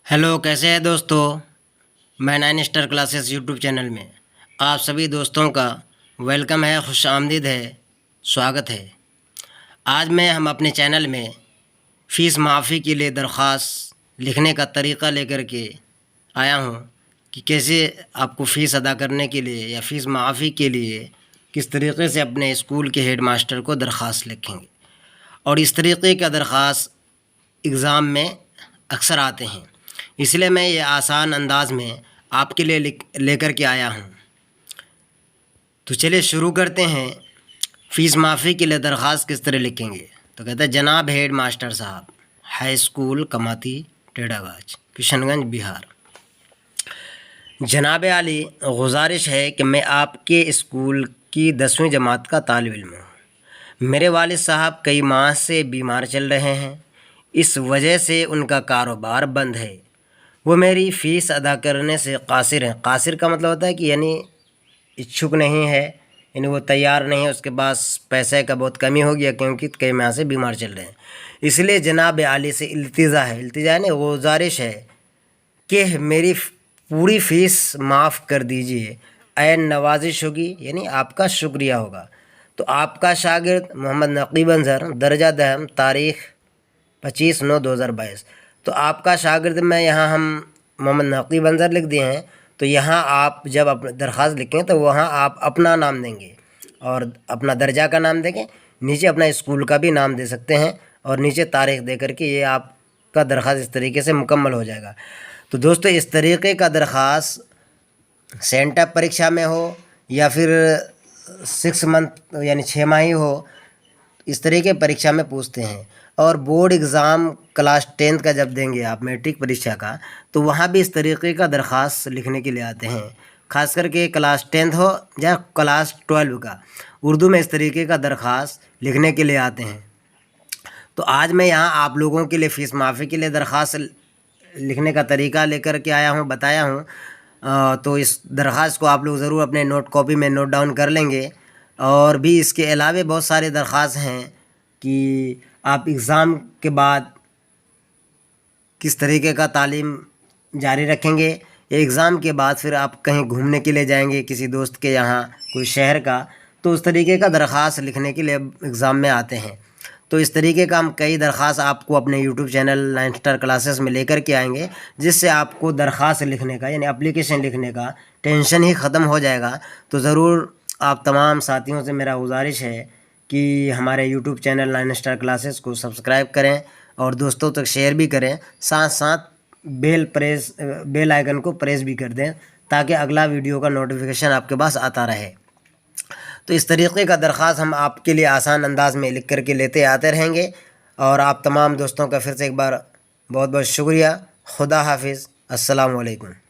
Hello, कैसे हैं दोस्तों। मैं nine star classes YouTube channel में आप सभी दोस्तों का वेलकम है, खुश आमदीद है, स्वागत है। आज हम अपने चैनल में फ़ीस माफ़ी के लिए दरख्वास्त लिखने का तरीक़ा लेकर के आया हूँ कि कैसे आपको फ़ीस अदा करने के लिए या फ़ीस माफ़ी के लिए किस तरीक़े से अपने स्कूल के हेड मास्टर को दरख्वास्त लिखेंगे। और इस तरीक़े का दरख्वास्त एग्ज़ाम में अक्सर आते हैं, इसलिए मैं ये आसान अंदाज में आपके लिए लेकर के आया हूँ। तो चलिए शुरू करते हैं। फ़ीस माफ़ी के लिए दरख्वास्त किस तरह लिखेंगे। तो कहते हैं, जनाब हेड मास्टर साहब, हाई स्कूल कमाती टेढ़ागाछ, किशनगंज, बिहार। जनाब आली, गुजारिश है कि मैं आपके स्कूल की 10वीं जमात का तालिब इल्म हूँ। मेरे वालिद साहब कई माह से बीमार चल रहे हैं, इस वजह से उनका कारोबार बंद है। वो मेरी फ़ीस अदा करने से कासिर हैं। कासिर का मतलब होता है कि यानी इच्छुक नहीं है, यानी वो तैयार नहीं है, उसके पास पैसे का बहुत कमी हो गया क्योंकि कई माह से बीमार चल रहे हैं। इसलिए जनाब आली से इल्तिजा है, यानी गुजारिश है कि मेरी पूरी फ़ीस माफ़ कर दीजिए। ऐन नवाजिश होगी, यानी आपका शुक्रिया होगा। तो आपका शागिर्द मोहम्मद नकीब अंज़र, दर्जा दहम, तारीख़ 25/9/2022। तो आपका शागिर्द में यहाँ हम मोहम्मद नकीब अंज़र लिख दिए हैं। तो यहाँ आप जब अपना दरख्वास्त लिखें तो वहाँ आप अपना नाम देंगे और अपना दर्जा का नाम देंगे, नीचे अपना स्कूल का भी नाम दे सकते हैं और नीचे तारीख़ दे करके ये आपका दरख्वास्त इस तरीके से मुकम्मल हो जाएगा। तो दोस्तों, इस तरीक़े का दरख्वास्त सेंटअप परीक्षा में हो या फिर 6 मंथ यानी 6 माही हो, इस तरीके परीक्षा में पूछते हैं। और बोर्ड एग्ज़ाम क्लास 10th का जब देंगे आप, मैट्रिक परीक्षा का, तो वहाँ भी इस तरीके का दरख्वास्त लिखने के लिए आते हैं। ख़ास करके क्लास 10th हो या क्लास 12 का, उर्दू में इस तरीके का दरख्वास्त लिखने के लिए आते हैं। तो आज मैं यहाँ आप लोगों के लिए फ़ीस माफ़ी के लिए दरख्वास्त लिखने का तरीका लेकर के आया हूँ, बताया हूँ। तो इस दरख्वास्त को आप लोग ज़रूर अपने नोट कॉपी में नोट डाउन कर लेंगे। और भी इसके अलावा बहुत सारे दरख्वास्त हैं कि आप एग्ज़ाम के बाद किस तरीके का तालीम जारी रखेंगे। एग्ज़ाम के बाद फिर आप कहीं घूमने के लिए जाएंगे किसी दोस्त के यहाँ, कोई शहर का, तो उस तरीके का दरख्वास्त लिखने के लिए एग्ज़ाम में आते हैं। तो इस तरीके का हम कई दरख्वास्त आपको अपने YouTube channel nine star classes में लेकर के आएंगे, जिससे आपको दरख्वास्त लिखने का यानी एप्लीकेशन लिखने का टेंशन ही ख़त्म हो जाएगा। तो ज़रूर आप तमाम साथियों से मेरा गुजारिश है कि हमारे YouTube channel nine star classes को सब्सक्राइब करें और दोस्तों तक शेयर भी करें, साथ साथ बेल आइकन को प्रेस भी कर दें ताकि अगला वीडियो का नोटिफिकेशन आपके पास आता रहे। तो इस तरीक़े का दरख्वास्त हम आपके लिए आसान अंदाज में लिख करके लेते आते रहेंगे। और आप तमाम दोस्तों का फिर से एक बार बहुत बहुत शुक्रिया। खुदा हाफिज़। अस्सलाम वालेकुम।